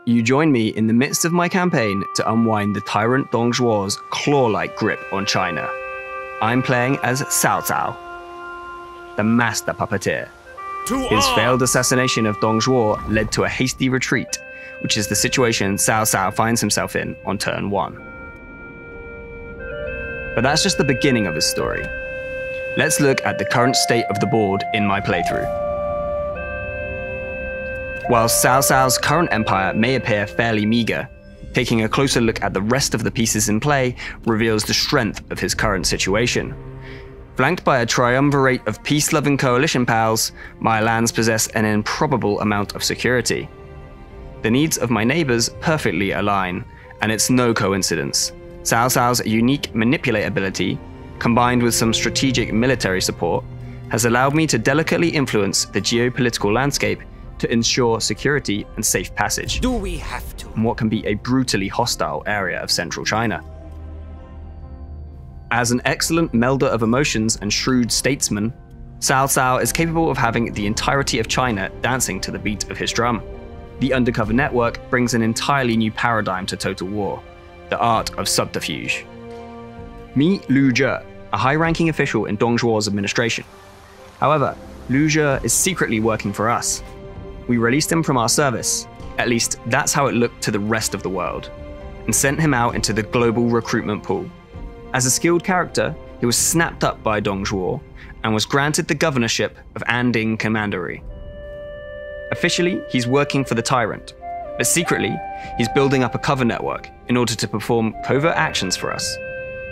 You join me in the midst of my campaign to unwind the tyrant Dong Zhuo's claw-like grip on China. I'm playing as Cao Cao, the master puppeteer. His failed assassination of Dong Zhuo led to a hasty retreat, which is the situation Cao Cao finds himself in on turn 1. But that's just the beginning of his story. Let's look at the current state of the board in my playthrough. While Cao Cao's current empire may appear fairly meager, taking a closer look at the rest of the pieces in play reveals the strength of his current situation. Flanked by a triumvirate of peace-loving coalition pals, my lands possess an improbable amount of security. The needs of my neighbors perfectly align, and it's no coincidence. Cao Cao's unique manipulate ability, combined with some strategic military support, has allowed me to delicately influence the geopolitical landscape to ensure security and safe passage. Do we have to? In what can be a brutally hostile area of central China. As an excellent melder of emotions and shrewd statesman, Cao Cao is capable of having the entirety of China dancing to the beat of his drum. The undercover network brings an entirely new paradigm to total war, the art of subterfuge. Meet Lu Zhe, a high-ranking official in Dong Zhuo's administration. However, Lu Zhe is secretly working for us. We released him from our service, at least that's how it looked to the rest of the world, and sent him out into the global recruitment pool. As a skilled character, he was snapped up by Dong Zhuo and was granted the governorship of Anding Commandery. Officially, he's working for the tyrant, but secretly, he's building up a cover network in order to perform covert actions for us.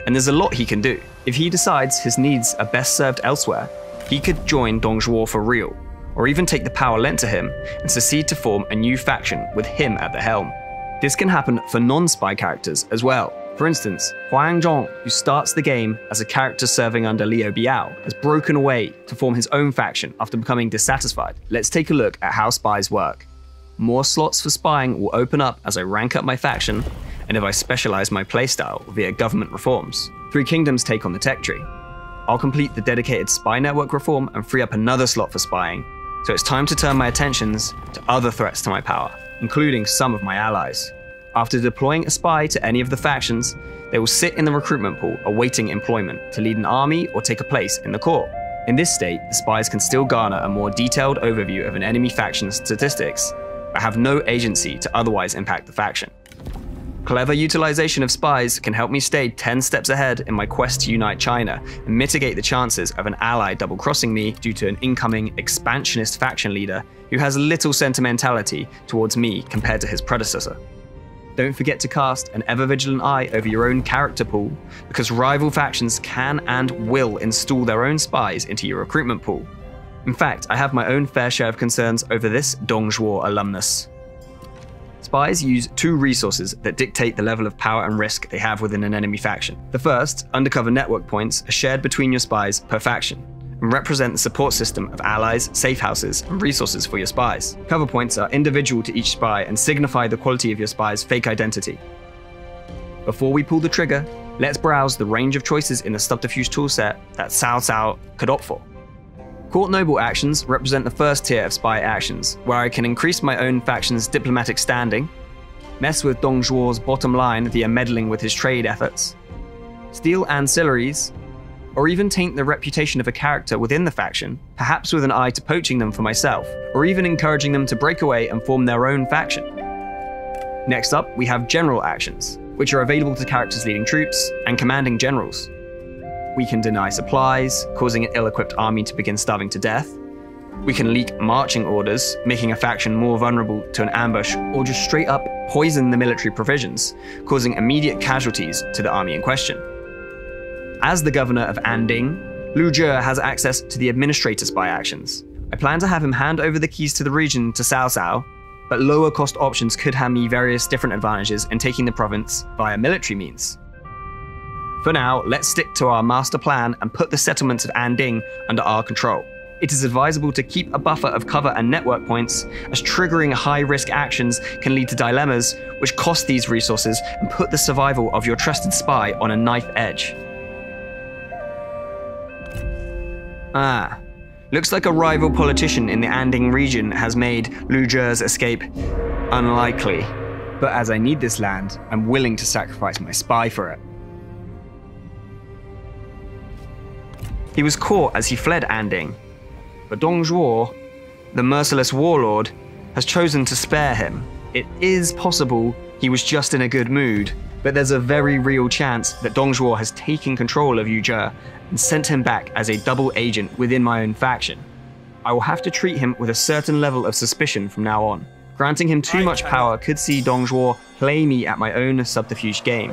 And there's a lot he can do. If he decides his needs are best served elsewhere, he could join Dong Zhuo for real, or even take the power lent to him and secede to form a new faction with him at the helm. This can happen for non-spy characters as well. For instance, Huang Zhong, who starts the game as a character serving under Liu Biao, has broken away to form his own faction after becoming dissatisfied. Let's take a look at how spies work. More slots for spying will open up as I rank up my faction, and if I specialize my playstyle via government reforms. Three Kingdoms take on the tech tree. I'll complete the dedicated spy network reform and free up another slot for spying, so it's time to turn my attentions to other threats to my power, including some of my allies. After deploying a spy to any of the factions, they will sit in the recruitment pool awaiting employment to lead an army or take a place in the court. In this state, the spies can still garner a more detailed overview of an enemy faction's statistics, but have no agency to otherwise impact the faction. Clever utilization of spies can help me stay 10 steps ahead in my quest to unite China and mitigate the chances of an ally double-crossing me due to an incoming expansionist faction leader who has little sentimentality towards me compared to his predecessor. Don't forget to cast an ever-vigilant eye over your own character pool, because rival factions can and will install their own spies into your recruitment pool. In fact, I have my own fair share of concerns over this Dong Zhuo alumnus. Spies use two resources that dictate the level of power and risk they have within an enemy faction. The first, undercover network points, are shared between your spies per faction, and represent the support system of allies, safe houses, and resources for your spies. Cover points are individual to each spy and signify the quality of your spy's fake identity. Before we pull the trigger, let's browse the range of choices in the subterfuge toolset that Cao Cao could opt for. Court Noble actions represent the first tier of spy actions, where I can increase my own faction's diplomatic standing, mess with Dong Zhuo's bottom line via meddling with his trade efforts, steal ancillaries, or even taint the reputation of a character within the faction, perhaps with an eye to poaching them for myself, or even encouraging them to break away and form their own faction. Next up, we have general actions, which are available to characters leading troops and commanding generals. We can deny supplies, causing an ill-equipped army to begin starving to death. We can leak marching orders, making a faction more vulnerable to an ambush, or just straight up poison the military provisions, causing immediate casualties to the army in question. As the governor of Anding, Lu Zhe has access to the administrator spy actions. I plan to have him hand over the keys to the region to Cao Cao, but lower cost options could hand me various different advantages in taking the province via military means. For now, let's stick to our master plan and put the settlements of Anding under our control. It is advisable to keep a buffer of cover and network points, as triggering high-risk actions can lead to dilemmas which cost these resources and put the survival of your trusted spy on a knife edge. Looks like a rival politician in the Anding region has made Lu Zhe's escape unlikely. But as I need this land, I'm willing to sacrifice my spy for it. He was caught as he fled Anding, but Dong Zhuo, the merciless warlord, has chosen to spare him. It is possible he was just in a good mood, but there's a very real chance that Dong Zhuo has taken control of Yu Zhe and sent him back as a double agent within my own faction. I will have to treat him with a certain level of suspicion from now on. Granting him too much power could see Dong Zhuo play me at my own subterfuge game,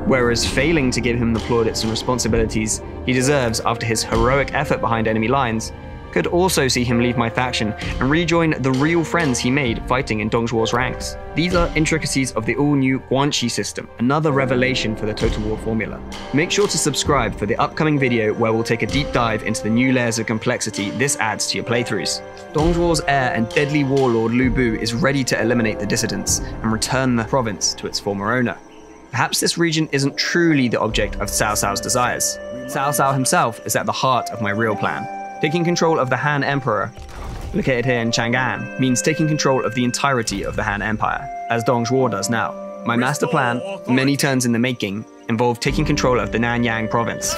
whereas failing to give him the plaudits and responsibilities he deserves after his heroic effort behind enemy lines could also see him leave my faction and rejoin the real friends he made fighting in Dong Zhuo's ranks. These are intricacies of the all-new Guanxi system, another revelation for the Total War formula. Make sure to subscribe for the upcoming video where we'll take a deep dive into the new layers of complexity this adds to your playthroughs. Dong Zhuo's heir and deadly warlord Lu Bu is ready to eliminate the dissidents and return the province to its former owner. Perhaps this region isn't truly the object of Cao Cao's desires. Cao Cao himself is at the heart of my real plan. Taking control of the Han Emperor, located here in Chang'an, means taking control of the entirety of the Han Empire, as Dong Zhuo does now. My master plan, many turns in the making, involved taking control of the Nanyang province,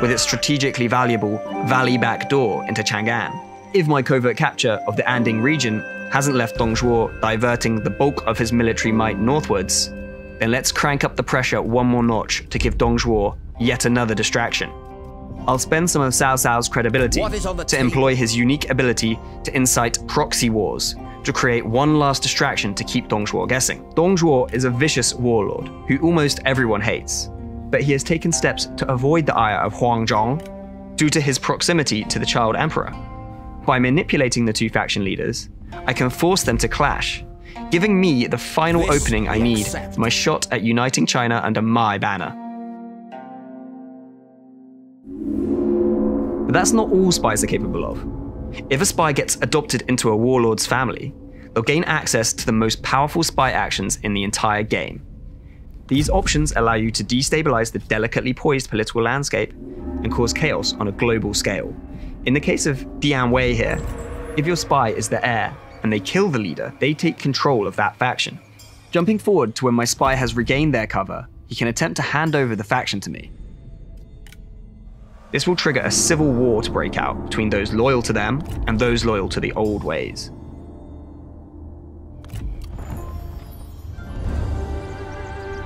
with its strategically valuable valley back door into Chang'an. If my covert capture of the Anding region hasn't left Dong Zhuo diverting the bulk of his military might northwards, then let's crank up the pressure one more notch to give Dong Zhuo yet another distraction. I'll spend some of Cao Cao's credibility to employ his unique ability to incite proxy wars, to create one last distraction to keep Dong Zhuo guessing. Dong Zhuo is a vicious warlord who almost everyone hates, but he has taken steps to avoid the ire of Huang Zhong due to his proximity to the child emperor. By manipulating the two faction leaders, I can force them to clash, giving me the final opening I need for my shot at uniting China under my banner. But that's not all spies are capable of. If a spy gets adopted into a warlord's family, they'll gain access to the most powerful spy actions in the entire game. These options allow you to destabilize the delicately poised political landscape and cause chaos on a global scale. In the case of Dian Wei here, if your spy is the heir and they kill the leader, they take control of that faction. Jumping forward to when my spy has regained their cover, he can attempt to hand over the faction to me. This will trigger a civil war to break out between those loyal to them and those loyal to the old ways.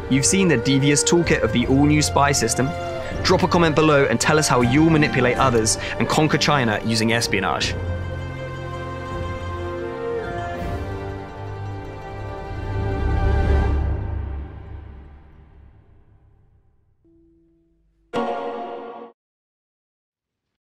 You've seen the devious toolkit of the all-new spy system? Drop a comment below and tell us how you'll manipulate others and conquer China using espionage.